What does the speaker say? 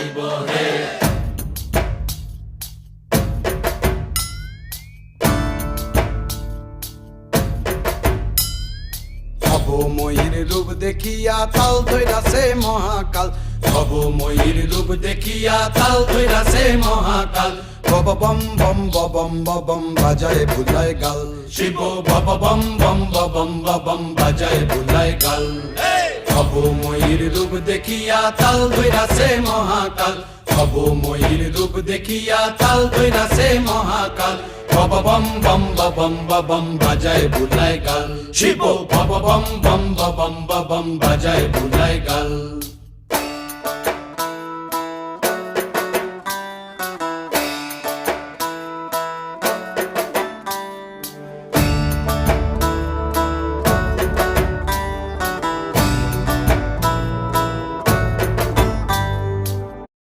শিব হে। ভবময়ীর রূপ দেখিয়া তাল ধৈরাছে মহাকাল, ভবময়ীর রূপ দেখিয়া তাল ধইরাছে মহাকাল। বম বম বম বম বাজায় বুলায় গাল, শিব বব বম বম বম বম বাজায় বুলায় গাল। ভবময়ীর রূপ দেখিয়া তাল ধইরাছে মহাকাল, ভবময়ীর রূপ দেখিয়া তাল ধইরাছে মহাকাল। বব বম বম বম বাজায় বুলায় গাল, শিব বব বম বম বম বাজায় বুলায় গাল।